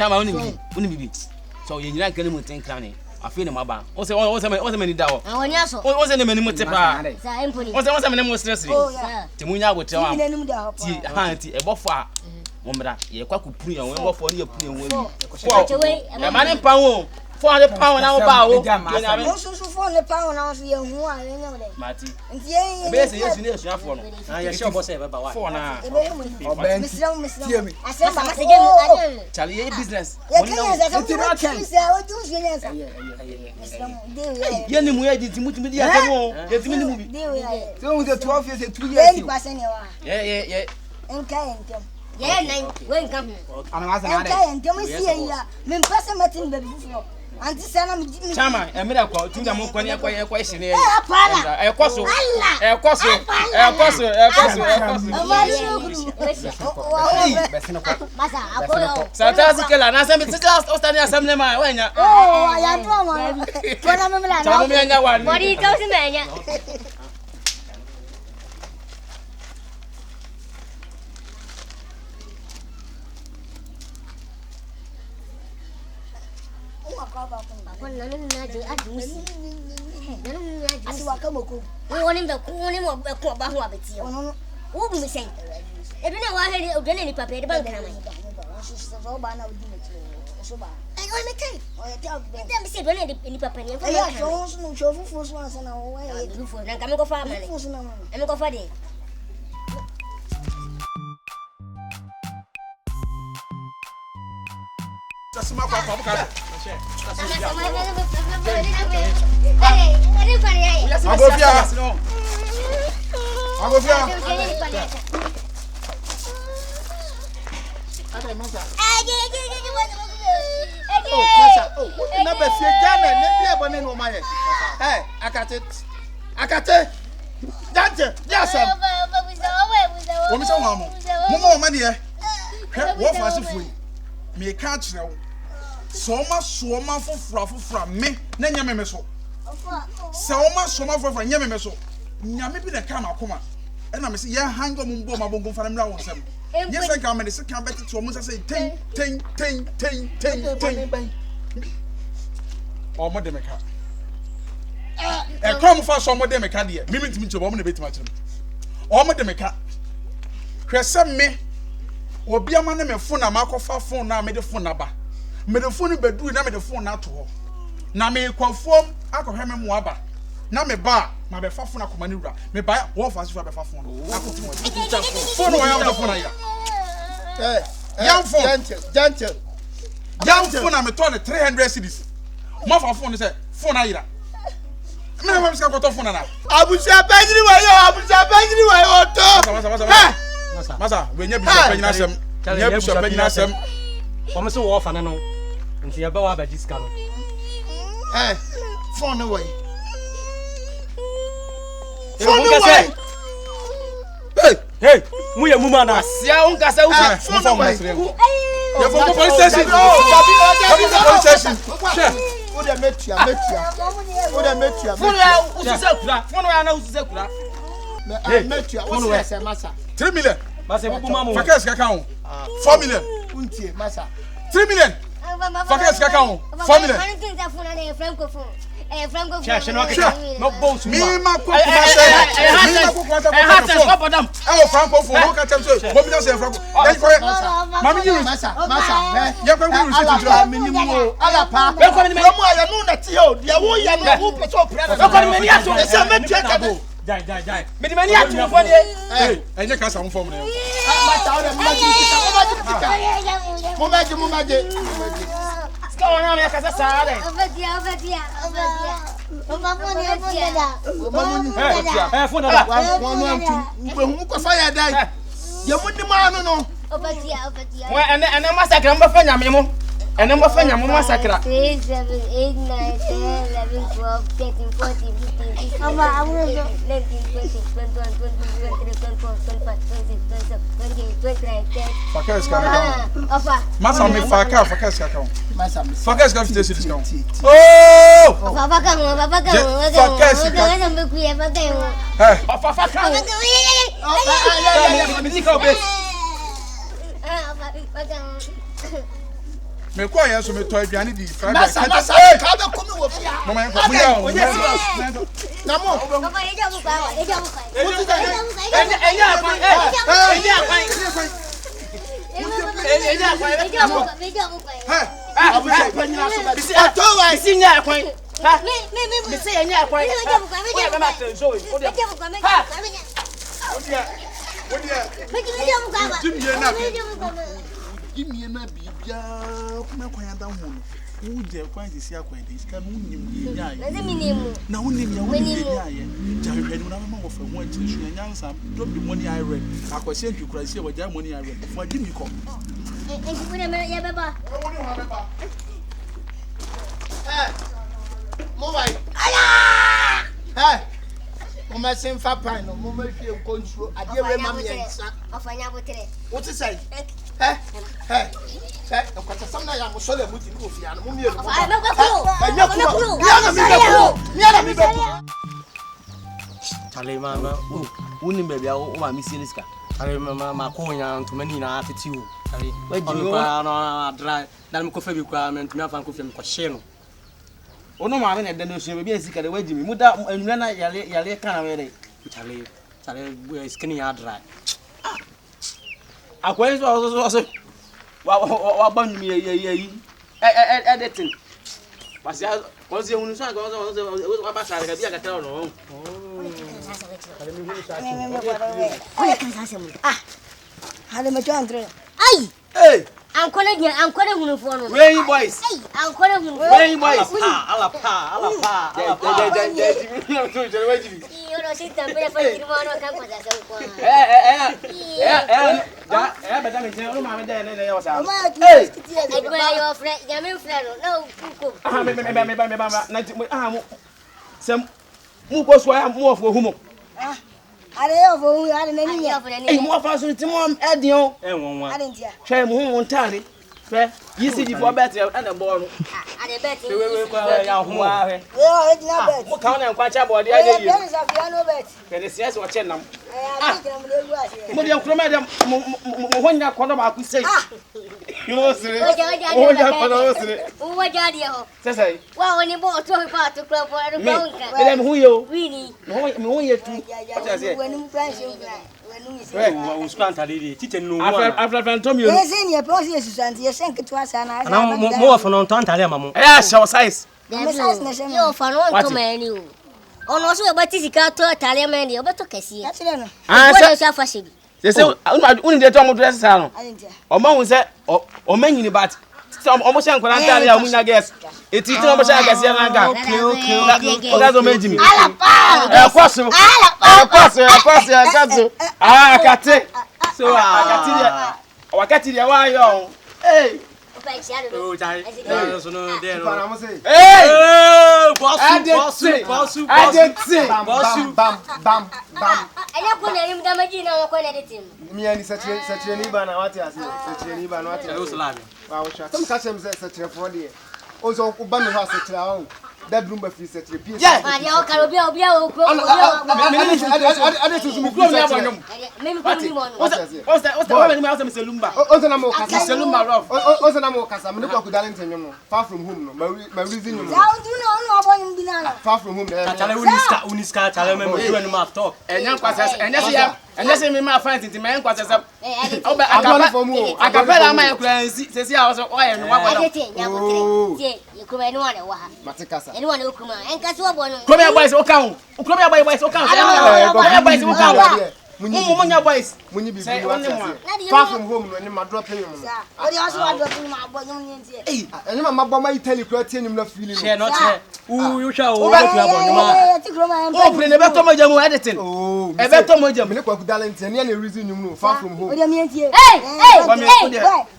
chama uni bibi. So you like any mutin clanny. I feel him about. What's many down? What's the many mutepa? What's the many more stress? Timunya would tell Auntie a buffer. Woman, you quack put on one for your putting a man in power. 400 pounds now about. Also, 400 pounds now, you are Matty. Yes, yes, you have one. I am sure about 4 now. I said, Charlie, business. Chama, a miracle, think I'm going to question here. A cosso, Akate, Dante, yes, sir. Woman, so more money. What was it for? Me catch now. So much from me, Nanya so. So much from Yammy so. Yammy be the camera, and I'm saying, hang on, my bongo for them now. Yes, I come and it's a cabinet to almost say, ting. Or Modemica. A come for some Modemica, dear. Mimit me to woman a bit much. Or Modemica. Crescent me. Or be a man in a phone, a mark of phone now made a phone number. Made a phone bedroom, now made a phone out to her. Now may conform, I can have him wabba. Now me bar, my befa phone akumanura. Me buy one fast for befa phone. Phone I am the phone. Young phone I'm a 300 cities. More for phone is a phone ira. Me have got a phone now. Abuja Benny Otoo. Masa, when you be Kyinaa sem. Almost so often, I know. And see about a discount. Phone away. Hey, we are Mumana. Phone Fakes account 4 million. 3 million. Fakes account 4 million. No boss. Me ma ko Franco for look at them so. What me say Franco? Mami you masa. Ya kwa we receipt to minimum. Ala pa. Me ko ni me mo ya no na ti o. Ya wo ya no wo peso prayer. Me ko ni me ya to. E say me tia ka. Die. Me di mani atu fo ni. Enye ka sa mo form ni. Mata o de mo maji. Ska ona me ka sa sa de. Obedia. And I'm a friend, I'm a massacre. 3, 7, 8, 9, 10, 11, 12, 13, 14, 15, 16, 19, 20, 21, 22, 23, 24, 25, 26, 27, 28, 29, 30. Fakes account. Massa me fakes account. Fakes account this discount. Oh! Fakes account. Me call you so me toy aduane di fried rice. Mama give me na bibia kuma kwanya da hu no wo je kwanya si akwanya de sika no nim ya ya na wo nim ya wo nim ya ya ja hwehwe no na ma wo fa ho akire so nyansa drop the money I read akwase ntwukura si wa ja money I read for give me ko ya beba mo vai aya Mama sem fa pai no mama fie nkonsuo ade we ma me yansa afanya botere what is say nkwata samna ya musole muti ni ofia no mumie no ya mi be Chale mama Woni baby a wo ma mi sie niska. chale mama ko nya ntoma ni na afeti wo chale Waji wo no adra dan me ko fa bi kwa me ntumi afa ko fi me ko hye no ono ma me na de no hye baby sika de waji mi muda enua na yale kana we de chale skin ya adra akwai so wa ban mi yi editing pasi ko se hunu so ko ba sa ga bi aga tell no hade me to andre ai ankole hunu fo no wey boys ankole hunu wey boys ala pa yo si tambe fa kirmo no kan ko sa ko beda me je ono ma me de ne yo sa yo fre ya me fre no ko me na mo sem mu ko so ya mu ofo humo are yo fo are na ni ya mo afa so ti mo edion won are ntia hwe mo hu ntare hwe yisi di for bet and the ball are bet we ko ya ho a hwe yo ejina bet mo ka na nkwa cha body ade yi yo sa piano bet kene cs wa che nam mo de nkro ma de mo honya kono ba ku sei yo sire o ja dia ho sai wa woni bo to pa to club wa do ka me dem hu yo wini me hu ye tu wenu branch wo skanta dede tite no afra tom yo ese ni e po si esusanti ye senke to asa na na mo wo fono to antale mamo show size me size na sheme yo fa no to mani o ono so e bati sika to tale mani o beto kesi ya tire no se sha fa shebi se unu de to mo dress sa no o ma hu se o manyini bat o mo sha nkwana ntale ya munya guess eti ti o mo sha kesi na ga okay o ga zo menjimi ala pa kwaso Akate so Akate wakati dia wa yo oh chai so no de no bam anya ko na rim damaji na ko na de tim mi ani sachire ni ba na wati ase sachire ni ba na wati o salami wa wo sha tum ka chem sachire fo de o zo ku ba me ha sachire a that room be free sachire pie ani o karo bia o kro ade tuzu mi kro mi abonyom me mi ko mi mo no o se lumba o se na mo kasa se lumba rough o se na mo kasa me ko dalent nyom no far from home no ma reason nyom za o du no no abonyom bi na far from home chale uniska chale me do no ma talk enya kwasa enya se me ma find it me kwasa se oba akapela ma yakura nsi sesi a o ye no wa bodo tie yekuma eno wane wa matikasa eno wane okuma enkasi wo bono Come boys o kan Come boys o kan Come boys o kan munya boys munyi bibi wati ase far from home no ni ma drop him no o di aso wa drop ma abonyom ni ntie eni ma baba ma Italy kura tie nyum na feeling share not share you shall o betu abonyoma ti kro ma o pre ne beto mo jamu editing e beto mo jamu me ne kwa ku talent eni na reason nyum no far from home o di mi ntie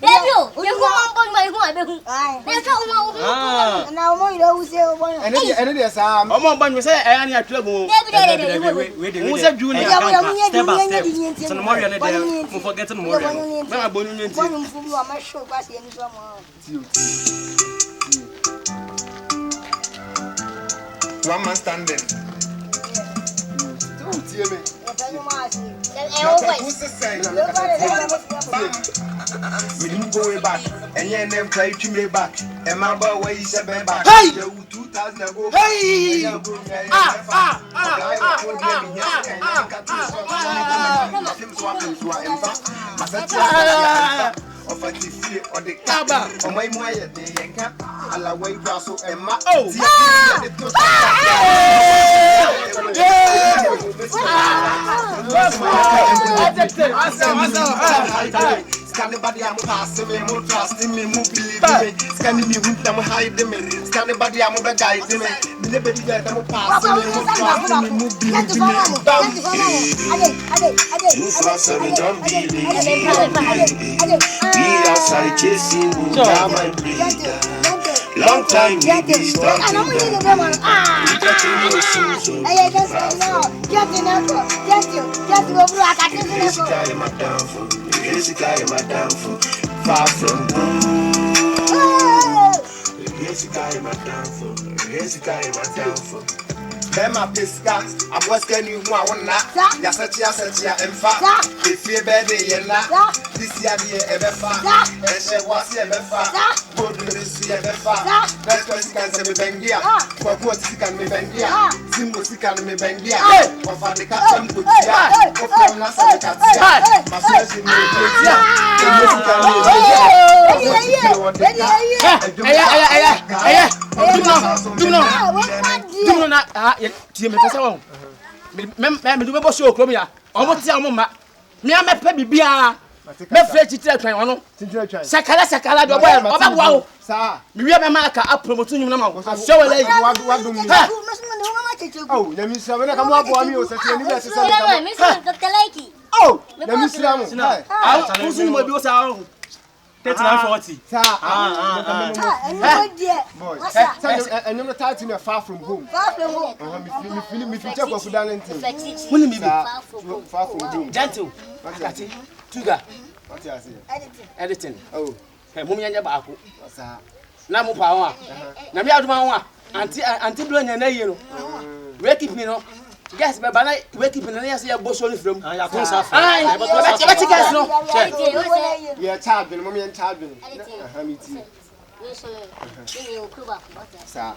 Debio ye ko ma bon ma ihu abehu na so o na o mo iro use o bon eni de sa o mo ban me se e ani atwa gu Debi we se junior step by step so no more you need to forget no more na bonu nti bonu mfumu wa masho kwa se ni so mo one man standing We didn't go way back, and your name tried to me back. And my boy, where you said back. Hey! 2000 ago. Hey! Of a TV or the Kaba, or my Moya, the Yanka, a la way Brasso and Ma. Scanning I'm passing me, more trusting me, more believing me. Scanning me, I'm hiding me. Scanning body, I'm over guiding me. Never did that, I'm passing me, more trusting me, more believing me. Be outside chasing me, my breeder. Long time, we started. Far from home. Here's the guy in my downfall. Here's the guy in my downfall. Bema Pisca, I was getting you one not. Yasatia, and fat. If you're better, you're not. This year, ever fat. And she was ever fat. Go to the sea, ever fat. That's what you can say, Bengia. For what you can be Bengia. Simbo, you can be Bengia. Or for the captain, put ya. Or from Nasa, Katia. My first in Tie me pesa won. Me do be show krom ya. Omo tia omo ma. Me am pe bibia. Me fre chitira twan wono. Sakala do boy. Oba bua wo. Sa. Me wi be ma ka apromote nyum na ma wo. Show wala yi. Wadum ni. Oh, na mi sa we na ka mo aboa mi o sa tie ni be se sa. Me se Dr. Likey. Oh, na mi sira mo. Ah, usu ni mo bi o sa wo. 3940. And you're not far from home. Far from home. Me future for Darlington. When me far from home. Gentle. Akate. Tuga. What you say? Editing. Oh. Hey, mummy anya ba ako. Sa. Na mo pa wa. Na me aduma wa. Anti blow nya na ye no. We keep me no. Guys, but we keep in the near say boss only from. Ya kon sa fa. Ai, but guys no. Yeah, child, mommy and child. Me too. Sa.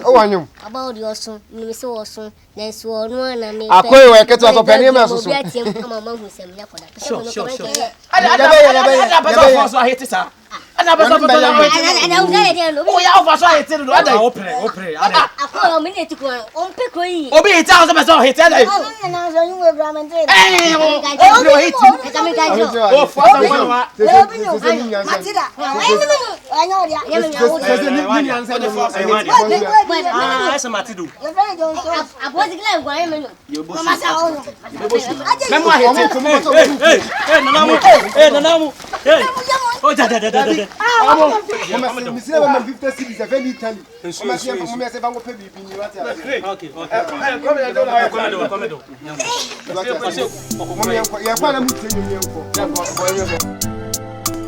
Oh, I know. About your son, you saw son, then swore one and me. I quit work to a penny. I know that.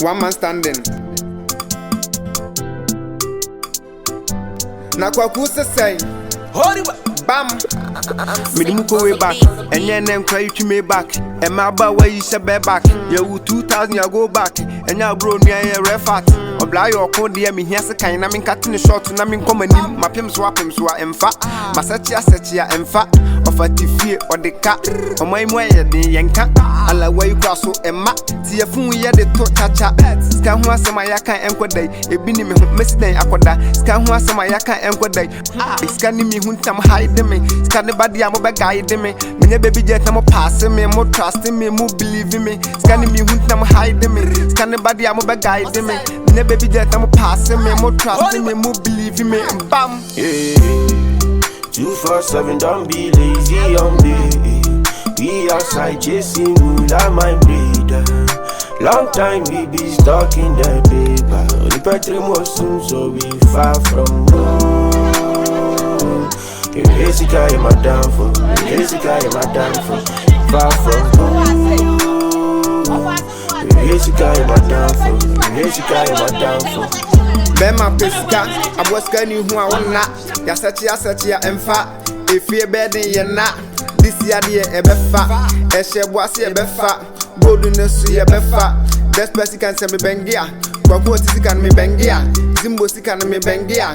One man standing. Na kwa kusa say bam me didn't go way back and then cry you me back and my ba where you say back you 2000 you go back and now bro me a refat obla your code there me here say Kyina me cutting short na me come anim my pim so emfa my setia emfa of a TV or the cat or my moye de yanka ala where you cross so emma tie fun ye de to chacha ska ho asema yaka enkodai ebi ni me mesden akoda ska ho asema yaka enkodai ska ni me huntam hide me ska ne body am be guide me me baby jet am pass me mo trust me mo believe me ska ni me huntam hide me ska ne body am be guide me me baby jet am pass me mo trust me mo believe me bam 247 don't be lazy on me. We outside chasing wood at my breeder. Long time we be stuck in the paper. The petrol was soon so we far from home. Here's the guy in my downfall. Here's the guy in my downfall. Far from home. Here's the guy in my downfall. Here's the guy in my downfall. Bema pesika, aboska ni hu a wonna. Ya search ya emfa. Efie bed ye na. This year the ebefa. Eshe boase ebefa. Gold no su ebefa. Best person can say me bengia. Kwako sisi kan me bengia. Zimbo sisi kan me bengia.